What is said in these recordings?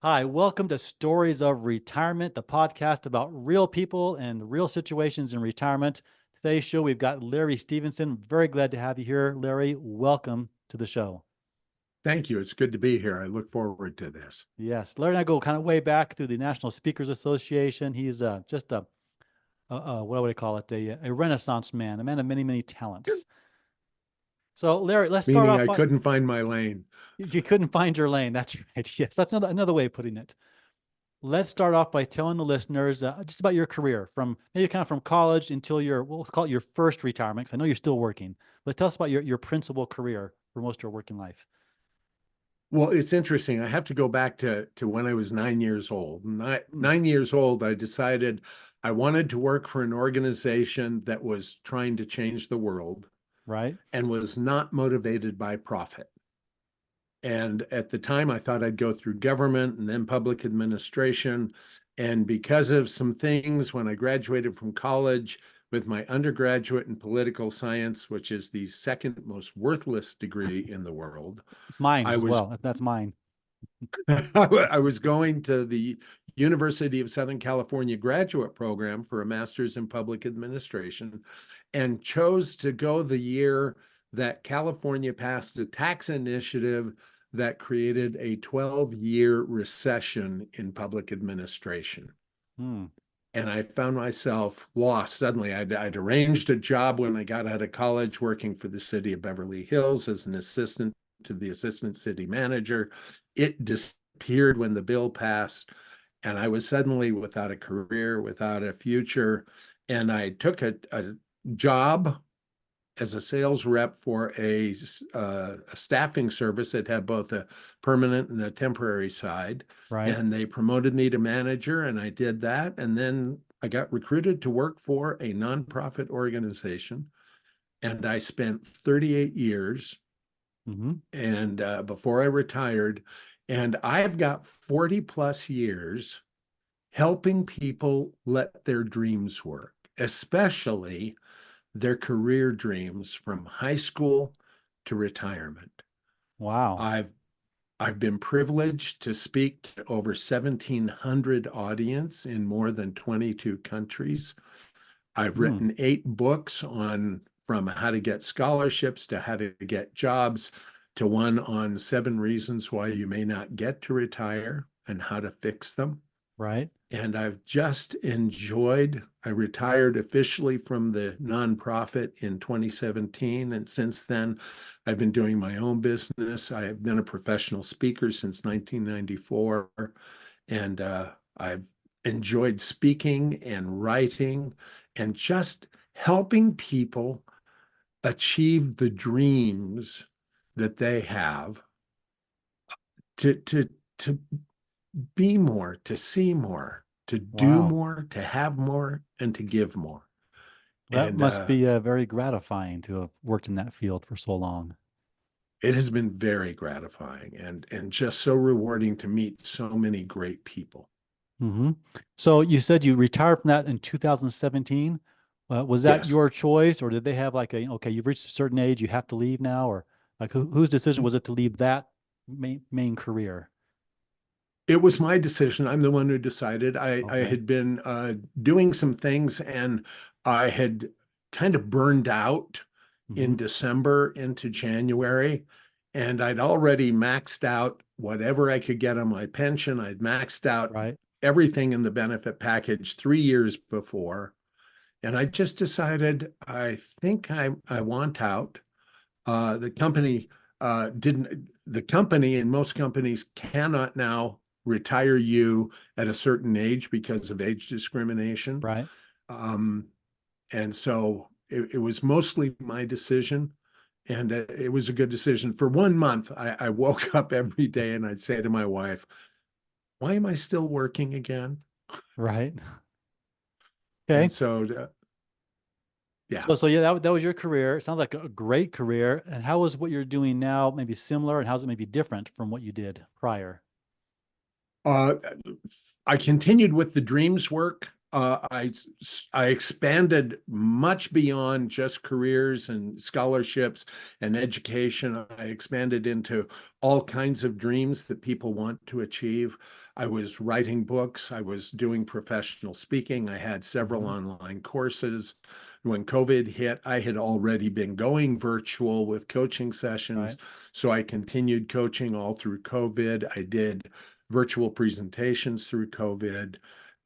Hi, welcome to Stories of Retirement, the podcast about real people and real situations in retirement. Today's show, we've got Larry Stevenson. Very glad to have you here, Larry. Welcome to the show. Thank you. It's good to be here. I look forward to this. Yes, Larry and I go kind of way back through the National Speakers Association. He's just what would I call it? A Renaissance man, a man of many, many talents. So, Larry, let's start Meaning off I by couldn't find my lane. you couldn't find your lane. That's right. Yes, that's another way of putting it. Let's start off by telling the listeners just about your career from maybe kind of from college until your, well, let's call it your first retirement, 'cause I know you're still working, but tell us about your principal career for most of your working life. Well, it's interesting. I have to go back to when I was 9 years old. Hmm. 9 years old, I decided I wanted to work for an organization that was trying to change the world Right. and was not motivated by profit. And at the time, I thought I'd go through government and then public administration. And because of some things, when I graduated from college with my undergraduate in political science, which is the second most worthless degree in the world, It's mine I as was well. That's mine. I was going to the University of Southern California graduate program for a master's in public administration and chose to go the year that California passed a tax initiative that created a 12-year recession in public administration. Hmm. And I found myself lost suddenly. I'd arranged a job when I got out of college working for the city of Beverly Hills as an assistant to the assistant city manager. It disappeared when the bill passed, and I was suddenly without a career, without a future. And I took a job as a sales rep for a staffing service that had both a permanent and a temporary side. Right. And they promoted me to manager, and I did that. And then I got recruited to work for a nonprofit organization. And I spent 38 years Hmm. and before I retired. And I've got 40 plus years helping people let their dreams work, especially their career dreams from high school to retirement. Wow. I've I've been privileged to speak to over 1,700 audience in more than 22 countries. I've Hmm. written 8 books on from how to get scholarships to how to get jobs to one on 7 reasons why you may not get to retire and how to fix them. Right. And I've just enjoyed. I retired officially from the nonprofit in 2017. And since then, I've been doing my own business. I have been a professional speaker since 1994. And I've enjoyed speaking and writing and just helping people achieve the dreams that they have to be more, to see more, to do Wow. more, to have more, and to give more. That And must be very gratifying to have worked in that field for so long. it has been very gratifying and just so rewarding to meet so many great people. Hmm. So you said you retired from that in 2017. Was that Yes. your choice, or did they have like okay, you've reached a certain age, you have to leave now, or like whose decision was it to leave that main career? It was my decision. I'm the one who decided. I Okay. had been doing some things and I had kind of burned out Hmm. in December into January. And I'd already maxed out whatever I could get on my pension. I'd maxed out Right. everything in the benefit package 3 years before. And I just decided I think I want out. The company didn't, the company and most companies cannot now retire you at a certain age because of age discrimination. Right. Um, and so it was mostly my decision. And it was a good decision. For 1 month, I woke up every day and I'd say to my wife, why am I still working again? Right. And Okay. so, yeah. So yeah, that was your career. It sounds like a great career. And how is what you're doing now maybe similar, and how's it maybe different from what you did prior? Uh, I continued with the dreams work. I expanded much beyond just careers and scholarships and education. I expanded into all kinds of dreams that people want to achieve. I was writing books. I was doing professional speaking. I had several Mhm. online courses. When COVID hit, I had already been going virtual with coaching sessions. Right. So I continued coaching all through COVID. I did virtual presentations through COVID.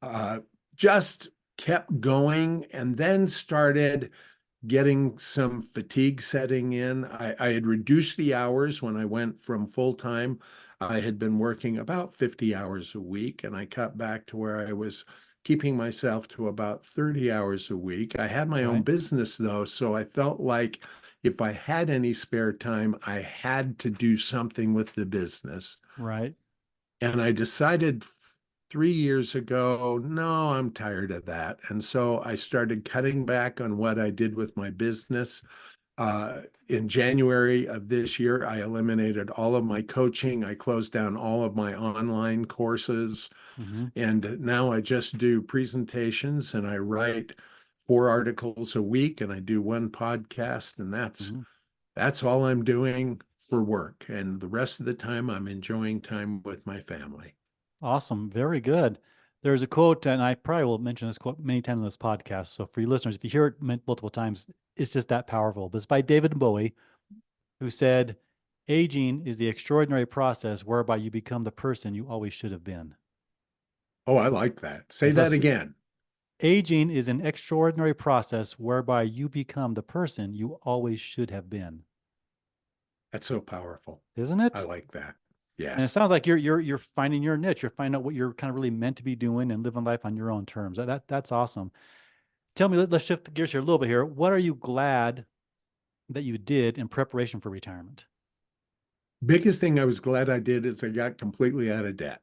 Uh, just kept going and then started getting some fatigue setting in. I had reduced the hours when I went from full time. I had been working about 50 hours a week, and I cut back to where I was keeping myself to about 30 hours a week. I had my own Right. business though, so I felt like if I had any spare time, I had to do something with the business. Right. And I decided 3 years ago, no, I'm tired of that. And so I started cutting back on what I did with my business. In January of this year, I eliminated all of my coaching. I closed down all of my online courses. Hmm. And now I just do presentations and I write 4 articles a week and I do one podcast. And Hmm. that's all I'm doing for work. And the rest of the time, I'm enjoying time with my family. Awesome. Very good. There's a quote, and I probably will mention this quote many times on this podcast. So for you listeners, if you hear it multiple times, it's just that powerful. But it's by David Bowie, who said, "Aging is the extraordinary process whereby you become the person you always should have been." Oh, I like that. Say And so that again. aging is an extraordinary process whereby you become the person you always should have been. That's so powerful. Isn't I it? like that. And it Yes. sounds like you're finding your niche. You're finding out what you're kind of really meant to be doing and living life on your own terms. That's awesome. Tell me, let's shift gears here a little bit here. What are you glad that you did in preparation for retirement? Biggest thing I was glad I did is I got completely out of debt.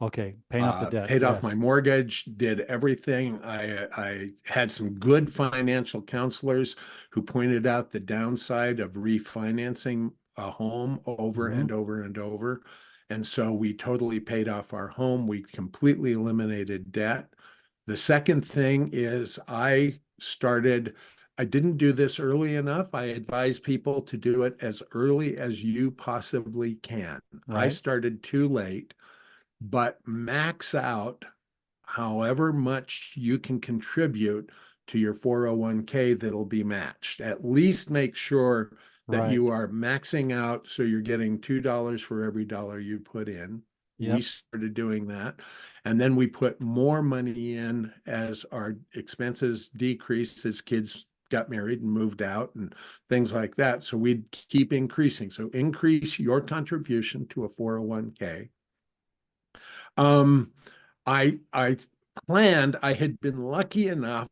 Okay, paying off the debt. Paid off my Yes. mortgage, did everything. I had some good financial counselors who pointed out the downside of refinancing a home over Hmm. and over and over. And so we totally paid off our home. We completely eliminated debt. The second thing is I didn't do this early enough. I advise people to do it as early as you possibly can. I Right. started too late, but max out however much you can contribute to your 401k that'll be matched. At least make sure that you Right. are maxing out so you're getting $2 for every dollar you put in. We Yep. started doing that. And then we put more money in as our expenses decreased as kids got married and moved out and things like that. So we'd keep increasing. So increase your contribution to a 401k. Um, I planned, I had been lucky enough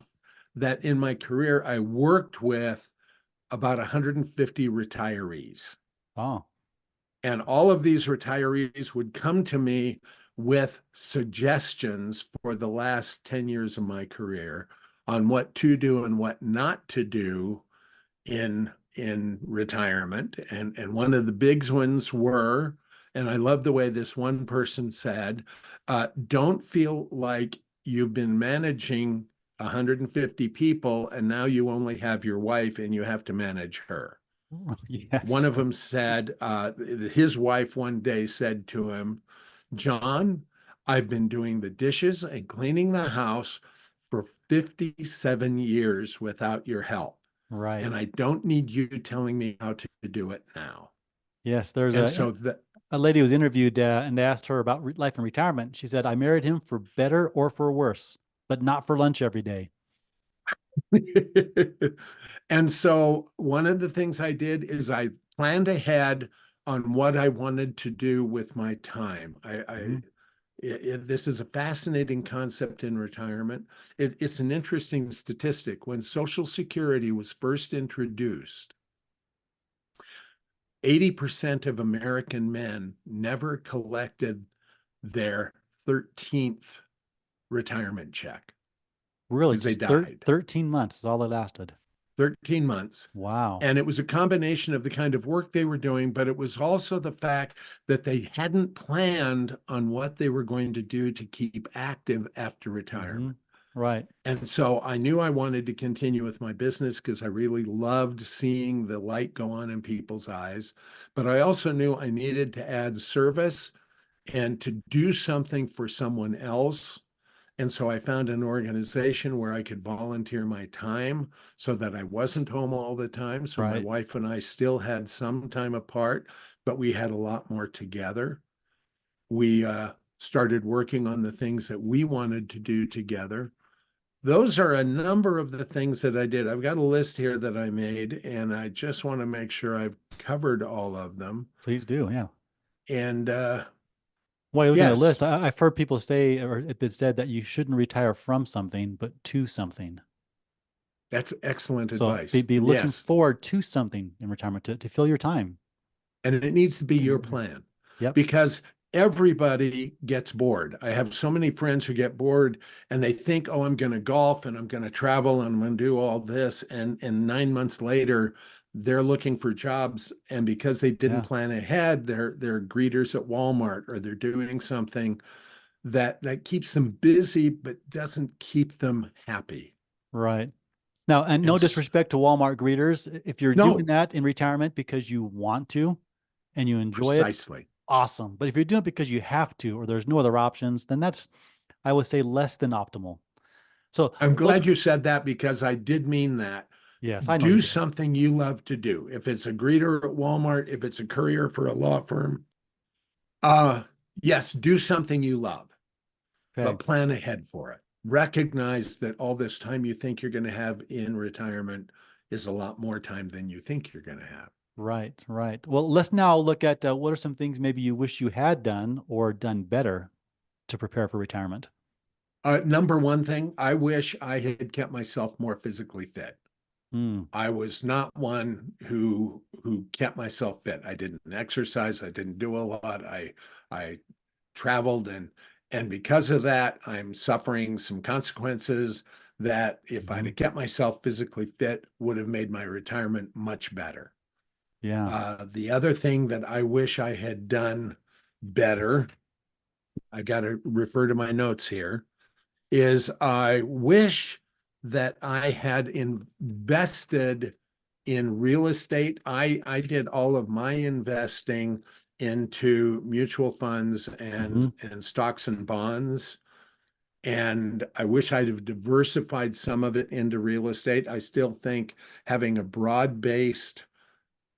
that in my career I worked with about 150 retirees. Oh, And all of these retirees would come to me with suggestions for the last 10 years of my career on what to do and what not to do in retirement. And one of the big ones were, and I love the way this one person said, don't feel like you've been managing 150 people and now you only have your wife and you have to manage her. One yes. of them said, his wife one day said to him, John, I've been doing the dishes and cleaning the house for 57 years without your help. And Right. I don't need you telling me how to do it now. Yes. There's And so that a lady was interviewed and they asked her about life and retirement. She said, "I married him for better or for worse, but not for lunch every day." and so one of the things I did is I planned ahead on what I wanted to do with my time. Mhm. This is a fascinating concept in retirement. It's an interesting statistic. When Social Security was first introduced, 80% of American men never collected their 13th retirement check Really, because they just died. 13 months is all it lasted. 13 months. Wow. And it was a combination of the kind of work they were doing, but it was also the fact that they hadn't planned on what they were going to do to keep active after Hmm. retirement. Right. And so I knew I wanted to continue with my business because I really loved seeing the light go on in people's eyes. But I also knew I needed to add service and to do something for someone else. And so I found an organization where I could volunteer my time so that I wasn't home all the time. So my Right. wife and I still had some time apart, but we had a lot more together. We started working on the things that we wanted to do together. Those are a number of the things that I did. I've got a list here that I made, and I just want to make sure I've covered all of them. Please do. Yeah. And While you're looking at the yes, list, I've heard people say, or it's been said that you shouldn't retire from something, but to something. that's excellent So be, advice. be And looking yes, forward to something in retirement to fill your time. and it needs to be your Mhm. plan Yep. because everybody gets bored. I have so many friends who get bored and they think, oh, I'm going to golf and I'm going to travel and I'm going to do all this. And 9 months later, they're looking for jobs. And because they didn't Yeah. plan ahead, they're greeters at Walmart or they're doing something that keeps them busy but doesn't keep them happy. Right. Now, and And no disrespect to Walmart greeters, if you're doing no, that in retirement because you want to and you enjoy it, precisely. awesome. But if you're doing it because you have to, or there's no other options, then that's, I would say, less than optimal. So I'm those, glad you said that because I did mean that. yes, I know you Do did. something you love to do. If it's a greeter at Walmart, if it's a courier for a law firm, uh, yes, do something you love, Okay. but plan ahead for it. Recognize that all this time you think you're going to have in retirement is a lot more time than you think you're going to have. Right, right. Well, let's now look at what are some things maybe you wish you had done or done better to prepare for retirement. Number one thing, I wish I had kept myself more physically fit. Hmm. I was not one who kept myself fit. I didn't exercise. I didn't do a lot. I traveled and because of that, I'm suffering some consequences that if I'd Mhm. have kept myself physically fit would have made my retirement much better. Yeah. The other thing that I wish I had done better, I got to refer to my notes here, is I wish that I had invested in real estate. I did all of my investing into mutual funds Hmm. and stocks and bonds. And I wish I'd have diversified some of it into real estate. I still think having a broad-based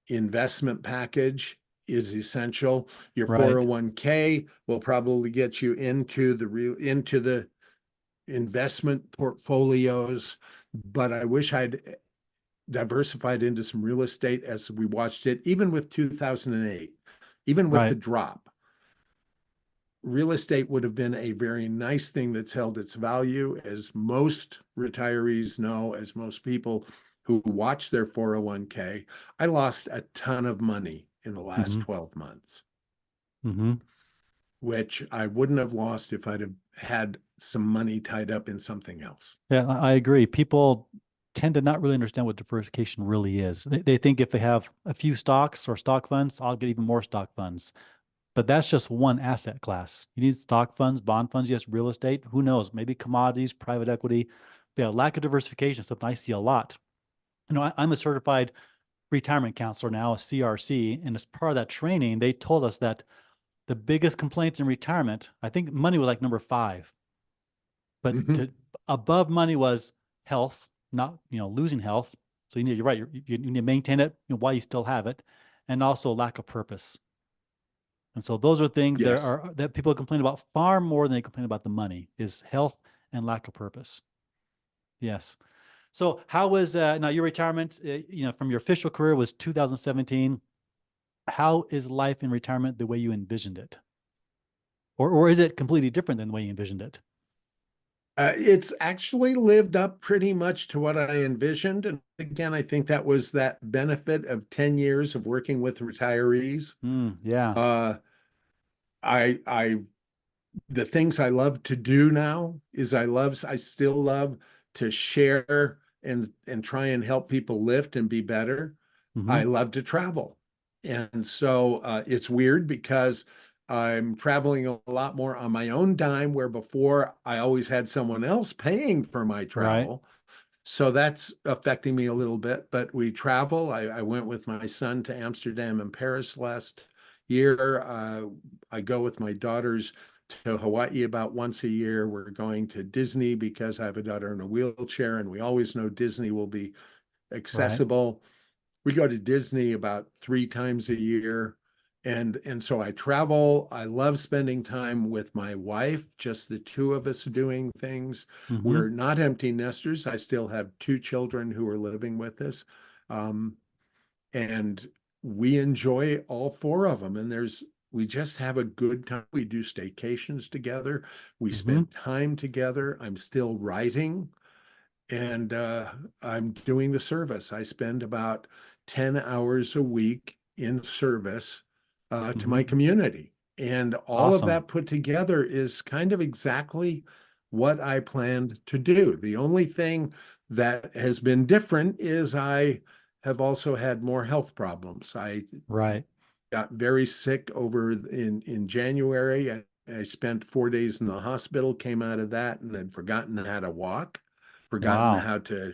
investment package is essential. Your Right. 401k will probably get you into the investment portfolios, but I wish I'd diversified into some real estate as we watched it, even with 2008, even with the Right. drop. Real estate would have been a very nice thing that's held its value, as most retirees know, as most people who watch their 401k. I lost a ton of money in the last Hmm. 12 months, Hmm. which I wouldn't have lost if I'd have had some money tied up in something else. Yeah, I agree. People tend to not really understand what diversification really is. They think if they have a few stocks or stock funds, I'll get even more stock funds. But that's just one asset class. You need stock funds, bond funds, yes, real estate. Who knows? Maybe commodities, private equity. But yeah, lack of diversification is something I see a lot. I'm a certified retirement counselor now, a CRC, and as part of that training, they told us that the biggest complaints in retirement, I think money was like number five, but Mhm. above money was health, not losing health. So you're right, you need to maintain it while you still have it, and also lack of purpose. And so those are things Yes. that people complain about far more than they complain about the money is health and lack of purpose. Yes. So how was now your retirement? From your official career was 2017. How is life in retirement the way you envisioned it, or is it completely different than the way you envisioned it? It's actually lived up pretty much to what I envisioned. And again, I think that was that benefit of 10 years of working with retirees. Yeah. Uh, I the things I love to do now is I still love to share and try and help people lift and be better. Hmm. I love to travel. And so it's weird because I'm traveling a lot more on my own dime, where before I always had someone else paying for my Right. travel. So that's affecting me a little bit, but we travel. I went with my son to Amsterdam and Paris last year. I go with my daughters to Hawaii about once a year. We're going to Disney because I have a daughter in a wheelchair, and we always know Disney will be Right. accessible. We go to Disney about 3 times a year. And so I travel. I love spending time with my wife, just the two of us doing things. Mm-hmm. We're not empty nesters. I still have 2 children who are living with us. Um, and we enjoy all 4 of them. And we just have a good time. We do staycations together. We Mm-hmm. spend time together. I'm still writing, and I'm doing the service. I spend about 10 hours a week in service to Mm-hmm. my community. And all of Awesome. that put together is kind of exactly what I planned to do. The only thing that has been different is I have also had more health problems. I Right. got very sick over in January. I spent 4 days in the hospital, came out of that, and had forgotten how to walk, forgotten Wow. how to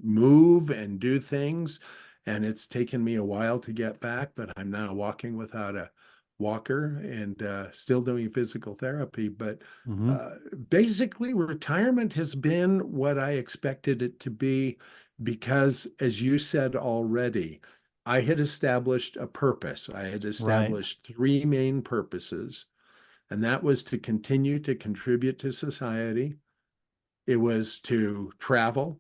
move and do things. And it's taken me a while to get back, but I'm now walking without a walker and still doing physical therapy. But Mm-hmm. uh, basically, retirement has been what I expected it to be because, as you said already, I had established a purpose. I had Right. established 3 main purposes, and that was to continue to contribute to society. It was to travel,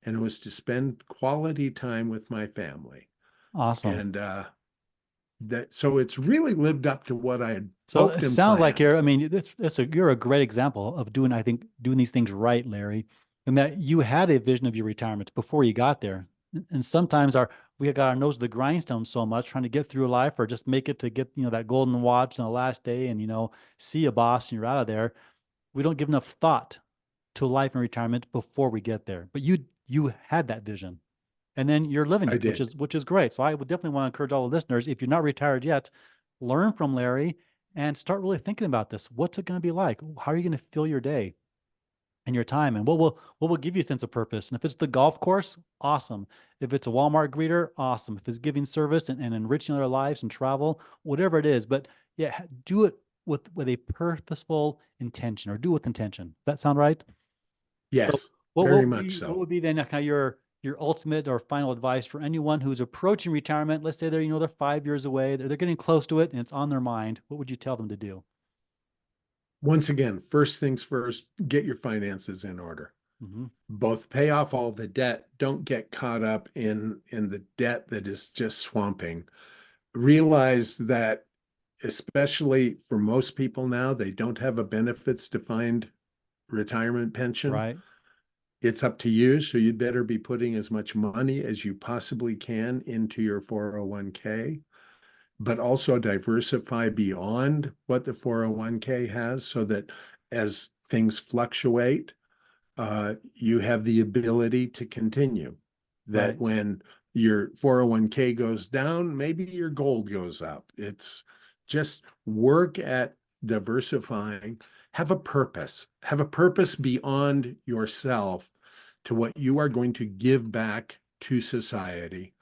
and it was to spend quality time with my family. Awesome. And so it's really lived up to what I had So it hoped and sounds like planned. you're, I mean, you're a great example of doing, I think, doing these things right, Larry, and that you had a vision of your retirement before you got there. And sometimes we got our nose to the grindstone so much trying to get through life or just make it to get, that golden watch on the last day and, see a boss and you're out of there. We don't give enough thought to life and retirement before we get there. But you had that vision and then you're living I it, which did. is great. So I would definitely want to encourage all the listeners, if you're not retired yet, learn from Larry and start really thinking about this. What's it going to be like? How are you going to fill your day and your time? And what will give you a sense of purpose? And if it's the golf course, awesome. If it's a Walmart greeter, awesome. If it's giving service and enriching their lives and travel, whatever it is. But yeah, do it with a purposeful intention or do it with intention. Does that sound right? So Yes, what very what would much be what so. would be then kind of your ultimate or final advice for anyone who's approaching retirement? Let's say they're 5 years away, they're getting close to it, and it's on their mind. What would you tell them to do? Once again, first things first, get your finances in order. Hmm. Both pay off all the debt. Don't get caught up in the debt that is just swamping. Realize that, especially for most people now, they don't have a benefits defined retirement pension. Right, It's up to you. So you'd better be putting as much money as you possibly can into your 401k, but also diversify beyond what the 401k has so that as things fluctuate, you have the ability to continue. That right. when your 401k goes down, maybe your gold goes up. It's just work at diversifying, have a purpose beyond yourself to what you are going to give back to society.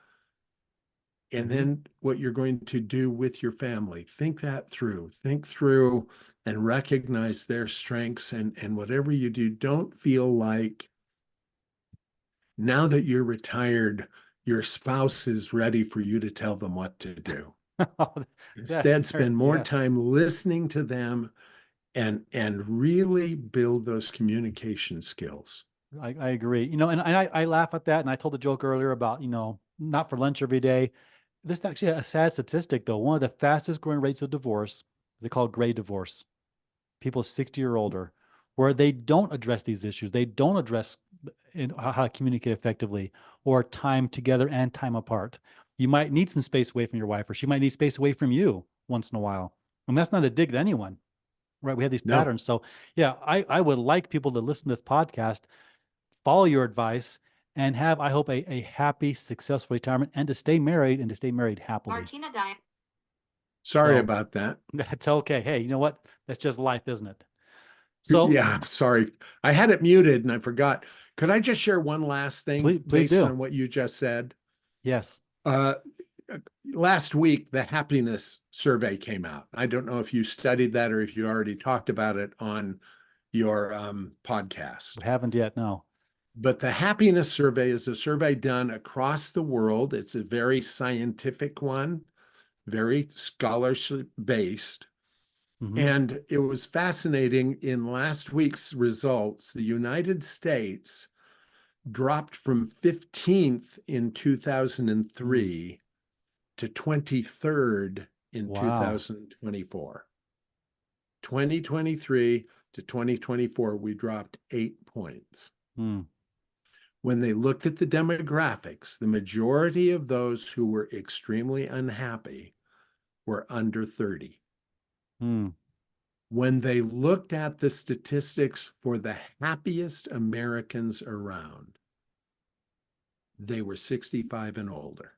And Hmm. then what you're going to do with your family. Think through and recognize their strengths, and whatever you do, don't feel like now that you're retired, your spouse is ready for you to tell them what to do. That, Instead, spend more yes. time listening to them and really build those communication skills. I agree. And I laugh at that. And I told a joke earlier about, not for lunch every day. This is actually a sad statistic, though. One of the fastest growing rates of divorce, they call it gray divorce. People 60 or older, where they don't address these issues. They don't address how to communicate effectively or time together and time apart. You might need some space away from your wife, or she might need space away from you once in a while. And that's not a dig at anyone, right? We have these No, patterns. So, yeah, I would like people to listen to this podcast, follow your advice, and have, I hope, a happy, successful retirement and to stay married happily. Martina Diane. Sorry So about that. that's okay. Hey, you know what? That's just life, isn't it? So Yeah, I'm sorry. I had it muted and I forgot. Could I just share one last thing please based do. on what you just said? Yes. Uh, Last week, the happiness survey came out. I don't know if you studied that or if you already talked about it on your podcast. We haven't yet. No. But the happiness survey is a survey done across the world. It's a very scientific one, very scholarship based. Hmm. And it was fascinating. In last week's results, the United States dropped from 15th in Mm. 2003 to 23rd in Wow. 2024. 2023 to 2024, we dropped 8 points. Mm. When they looked at the demographics, the majority of those who were extremely unhappy were under 30. Mm. When they looked at the statistics for the happiest Americans around, they were 65 and older.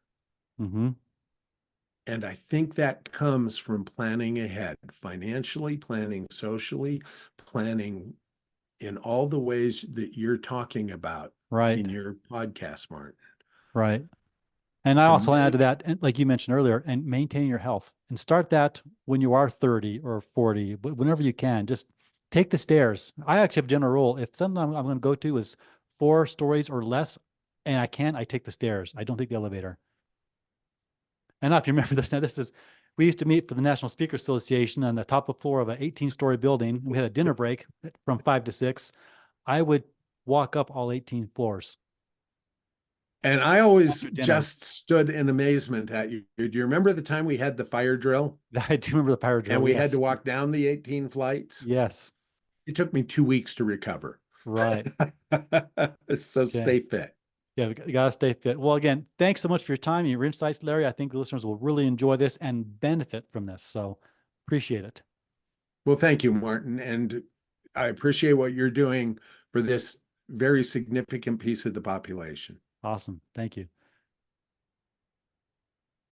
Hmm. And I think that comes from planning ahead, financially, planning socially, planning in all the ways that you're talking about Right. in your podcast, Martin, Right. And I to also add to make. that, and like you mentioned earlier, and maintain your health and start that when you are 30 or 40, whenever you can. Just take the stairs. I actually have a general rule. If something I'm going to go to is 4 stories or less, and I can, I take the stairs. I don't take the elevator. And now, if you remember this, now this is, we used to meet for the National Speakers Association on the top of floor of an 18-story building. We had a dinner break from 5 to 6. I would walk up all 18 floors And I always after dinner. just stood in amazement at you. Do you remember the time we had the fire drill I do remember the power and drill. we had to Yes. walk down the 18 flights? Yes. It took me 2 weeks to recover. Right. So Okay. stay fit. Yeah, you gotta stay fit. Well, again, thanks so much for your time and your insights, Larry. I think the listeners will really enjoy this and benefit from this. So appreciate it. Well, thank you, Martin. And I appreciate what you're doing for this very significant piece of the population. Awesome. Thank you.